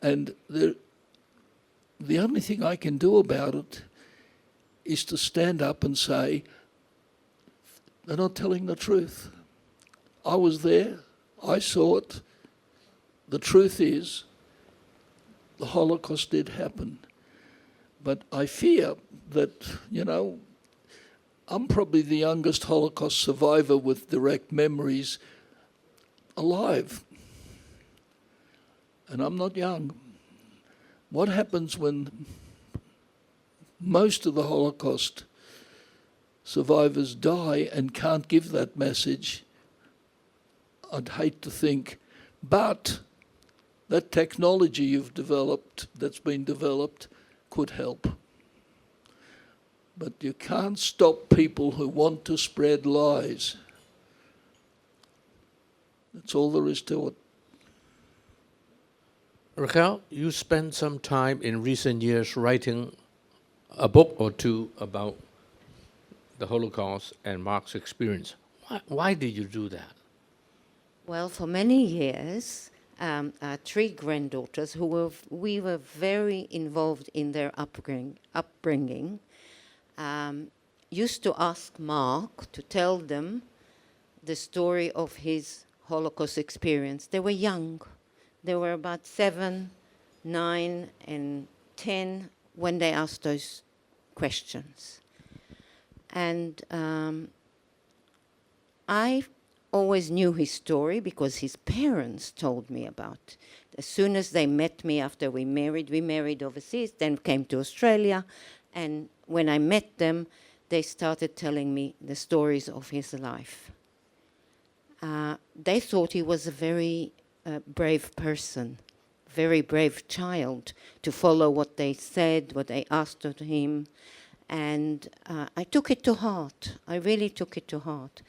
And the only thing I can do about it is to stand up and say, they're not telling the truth. I was there, I saw it. The truth is, the Holocaust did happen. But I fear that, I'm probably the youngest Holocaust survivor with direct memories alive. And I'm not young. What happens when most of the Holocaust survivors die and can't give that message? I'd hate to think. But that technology that's been developed, could help. But you can't stop people who want to spread lies. That's all there is to it. Raquel, you spent some time in recent years writing a book or two about the Holocaust and Mark's experience. Why did you do that? Well, for many years, our three granddaughters, we were very involved in their upbringing, used to ask Mark to tell them the story of his Holocaust experience. They were young. They were about 7, 9, and 10 when they asked those questions. And I always knew his story because his parents told me about it. As soon as they met me after we married overseas, then came to Australia, and when I met them, they started telling me the stories of his life. They thought he was a very brave person, very brave child, to follow what they said, what they asked of him, and I took it to heart. I really took it to heart.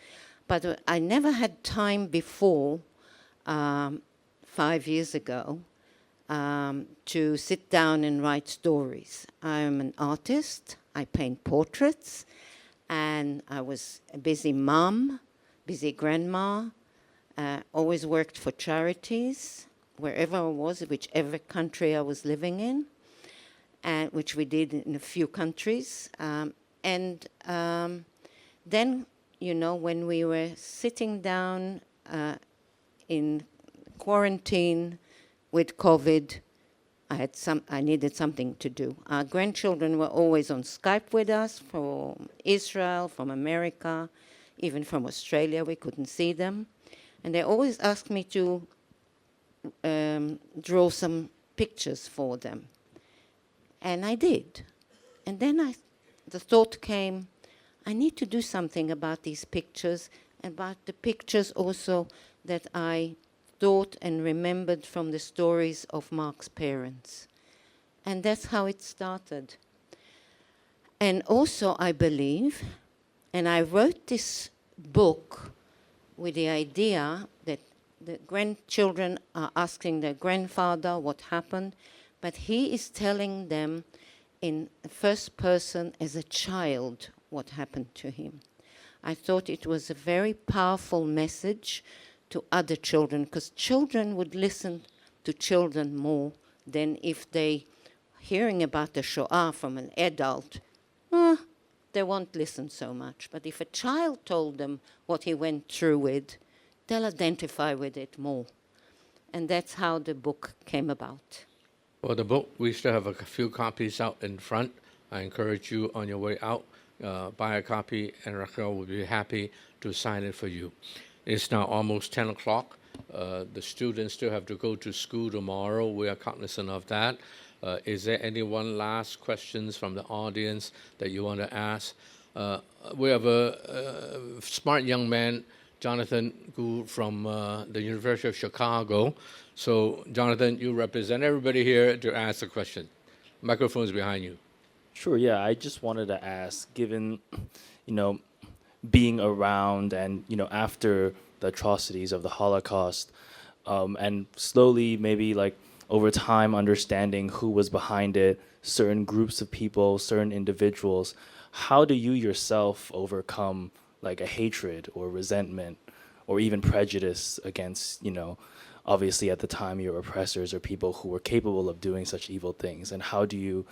But I never had time before, 5 years ago, to sit down and write stories. I'm an artist. I paint portraits. And I was a busy mom, busy grandma, always worked for charities, wherever I was, whichever country I was living in, and which we did in a few countries. Then, when we were sitting down in quarantine with COVID, I needed something to do. Our grandchildren were always on Skype with us from Israel, from America, even from Australia. We couldn't see them. And they always asked me to draw some pictures for them. And I did. And then the thought came, I need to do something about these pictures, about the pictures also that I thought and remembered from the stories of Mark's parents. And that's how it started. And also I believe, and I wrote this book with the idea that the grandchildren are asking their grandfather what happened, but he is telling them in the first person as a child what happened to him. I thought it was a very powerful message to other children, because children would listen to children more than if they hearing about the Shoah from an adult, they won't listen so much. But if a child told them what he went through with, they'll identify with it more. And that's how the book came about. Well, the book, we still have a few copies out in front. I encourage you on your way out, buy a copy, and Raquel will be happy to sign it for you. It's now almost 10 o'clock. The students still have to go to school tomorrow. We are cognizant of that. Is there any one last questions from the audience that you want to ask? We have a smart young man, Jonathan Gould, from the University of Chicago. So, Jonathan, you represent everybody here to ask a question. Microphone's behind you. Sure, yeah. I just wanted to ask, given, being around and, after the atrocities of the Holocaust, and slowly maybe like over time understanding who was behind it, certain groups of people, certain individuals, how do you yourself overcome like a hatred or resentment or even prejudice against, obviously at the time your oppressors or people who were capable of doing such evil things? And how do you,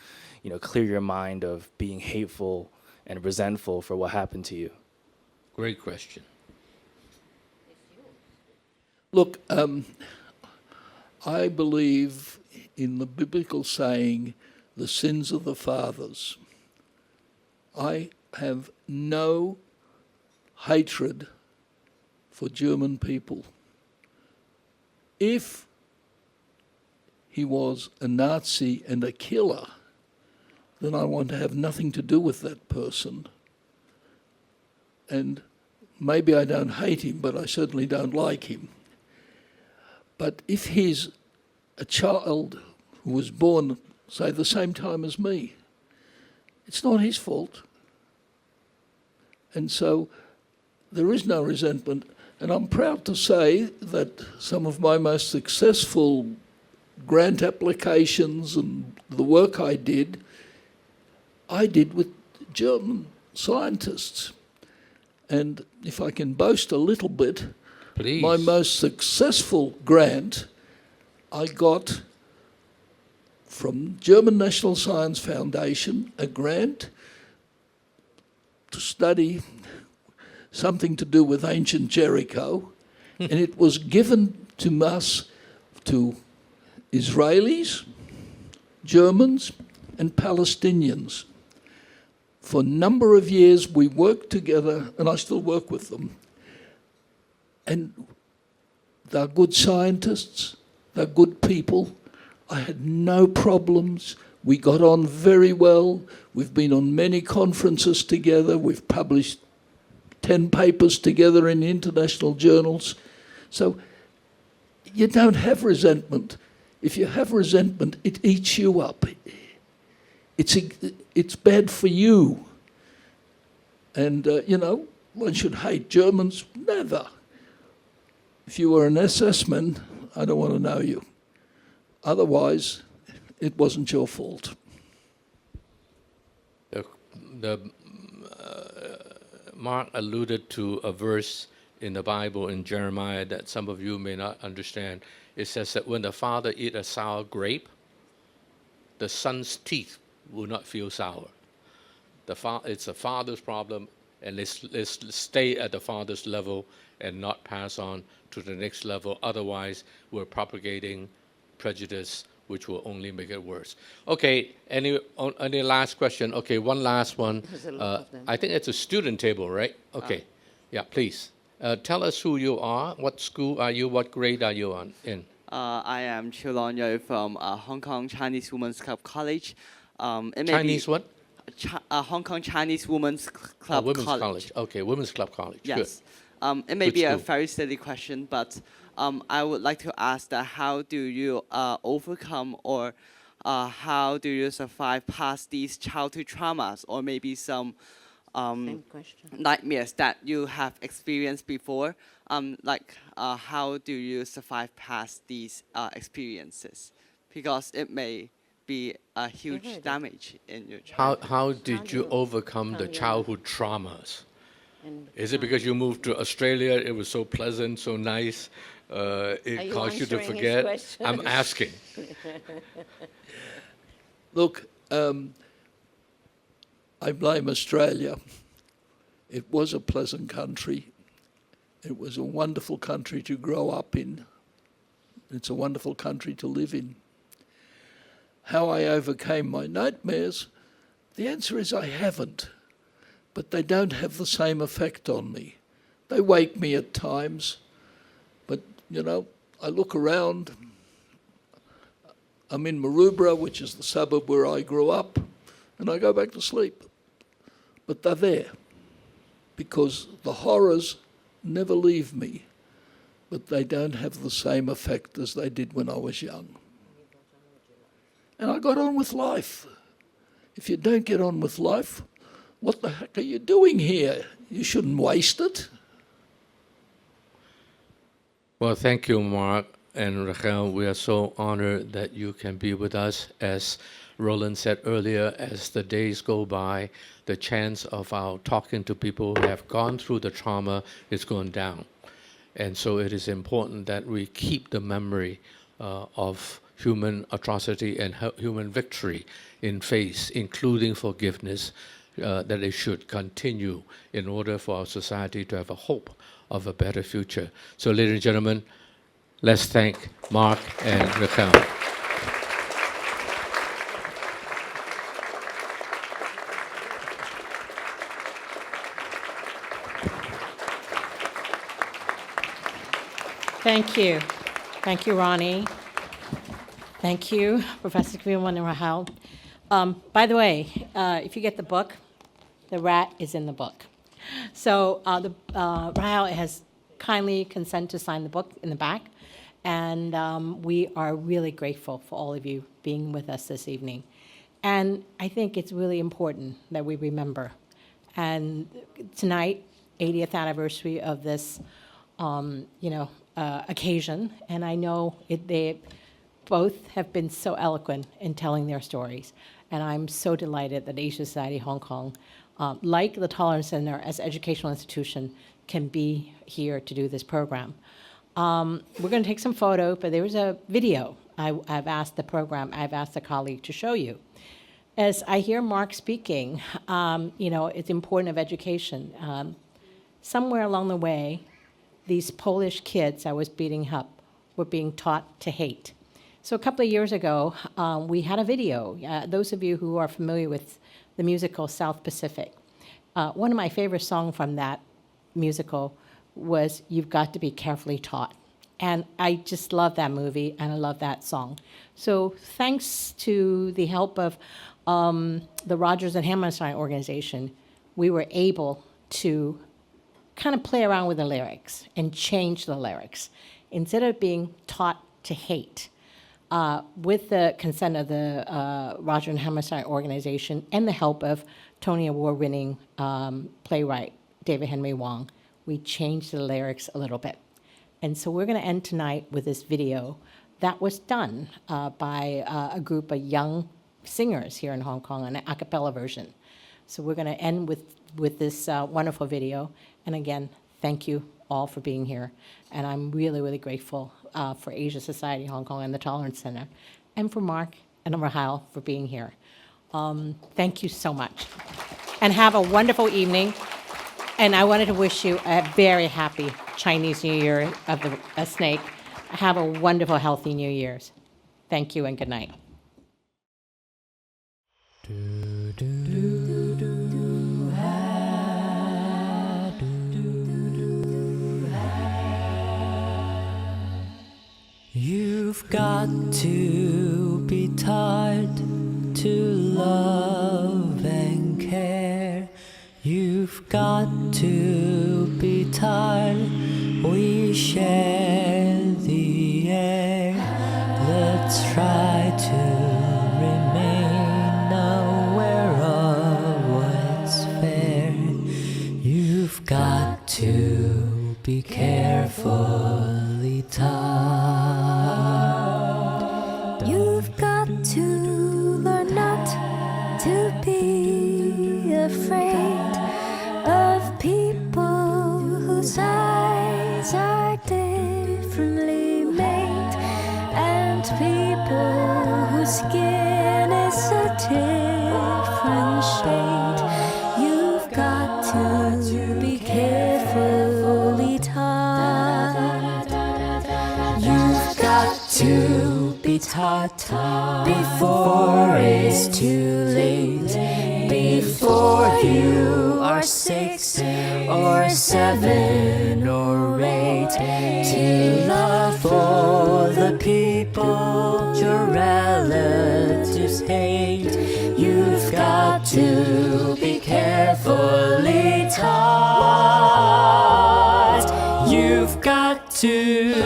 clear your mind of being hateful and resentful for what happened to you? Great question. Look, I believe in the biblical saying, the sins of the fathers. I have no hatred for German people. If he was a Nazi and a killer, then I want to have nothing to do with that person. And maybe I don't hate him, but I certainly don't like him. But if he's a child who was born, say, the same time as me, it's not his fault. And so there is no resentment. And I'm proud to say that some of my most successful grant applications and the work I did with German scientists. And if I can boast a little bit, Please. my most successful grant I got from German National Science Foundation, a grant to study something to do with ancient Jericho, and it was given to us, to Israelis, Germans, and Palestinians. For a number of years we worked together, and I still work with them. And they're good scientists, they're good people. I had no problems. We got on very well. We've been on many conferences together. We've published 10 papers together in international journals. So you don't have resentment. If you have resentment, it eats you up. It's bad for you. And, one should hate Germans. Never. If you were an SS man, I don't want to know you. Otherwise, it wasn't your fault. Mark alluded to a verse in the Bible in Jeremiah that some of you may not understand. It says that when the father eats a sour grape, the son's teeth will not feel sour. It's the father's problem, and let's stay at the father's level and not pass on to the next level. Otherwise, we're propagating prejudice, which will only make it worse. Okay, any last question? Okay, one last one. There's a lot of them. I think it's a student table, right? Okay, yeah, please. Tell us who you are, what school are you, what grade are you in? I am Chilon Yo from Hong Kong Chinese Women's Club College. Chinese what? Hong Kong Chinese Women's Club Women's College. College. Okay, Women's Club College. Yes. It may Good be a school. very silly question, but I would like to ask that how do you overcome or how do you survive past these childhood traumas or maybe some Same question. nightmares that you have experienced before? How do you survive past these experiences? Because it may be a huge damage in your childhood. How did you overcome the childhood traumas? And Is it because you moved to Australia, it was so pleasant, so nice, it you caused you to answering his forget? question? I'm asking. Look, I blame Australia. It was a pleasant country. It was a wonderful country to grow up in. It's a wonderful country to live in. How I overcame my nightmares, the answer is I haven't. But they don't have the same effect on me. They wake me at times, but, I look around. I'm in Maroubra, which is the suburb where I grew up, and I go back to sleep. But they're there, because the horrors never leave me, but they don't have the same effect as they did when I was young. And I got on with life. If you don't get on with life, what the heck are you doing here? You shouldn't waste it. Well, thank you, Mark and Rachel. We are so honored that you can be with us. As Roland said earlier, as the days go by, the chance of our talking to people who have gone through the trauma is going down. And so it is important that we keep the memory of human atrocity and human victory in faith, including forgiveness, that it should continue in order for our society to have a hope of a better future. So, ladies and gentlemen, let's thank Mark and Raquel. Thank you. Thank you, Ronnie. Thank you, Professor Spigelman and Rahel. By the way, if you get the book, the rat is in the book. So Rahel has kindly consented to sign the book in the back, and we are really grateful for all of you being with us this evening. And I think it's really important that we remember. And tonight, 80th anniversary of this, occasion, and I know they both have been so eloquent in telling their stories. And I'm so delighted that Asia Society Hong Kong, like the Tolerance Center as an educational institution, can be here to do this program. We're going to take some photos, but there was a video I've asked the colleague to show you. As I hear Mark speaking, it's important of education. Somewhere along the way, these Polish kids I was beating up were being taught to hate. So a couple of years ago, we had a video. Those of you who are familiar with the musical South Pacific, one of my favorite songs from that musical was You've Got to Be Carefully Taught. And I just love that movie, and I love that song. So thanks to the help of the Rogers and Hammerstein organization, we were able to kind of play around with the lyrics and change the lyrics. Instead of being taught to hate, with the consent of the Rogers and Hammerstein organization and the help of Tony Award-winning playwright David Henry Wong, we changed the lyrics a little bit. And so we're going to end tonight with this video that was done by a group of young singers here in Hong Kong, an a cappella version. So we're going to end with this wonderful video. And again, thank you all for being here. And I'm really, really grateful for Asia Society Hong Kong and the Tolerance Center, and for Mark and Rahel for being here. Thank you so much. And have a wonderful evening. And I wanted to wish you a very happy Chinese New Year of the snake. Have a wonderful, healthy New Year's. Thank you and good night. You've got to be taught to love and care. You've got to be taught we share the air. Let's try to remain aware of what's fair. You've got to be carefully taught. You've got to learn not to be afraid of people whose eyes are differently made, and people whose skin is a different shade. You've got to be carefully taught. You've got to be taught before it's too late, before you are 6 or 7 or 8, to love for the people your relatives hate. You've got to be carefully taught. You've got to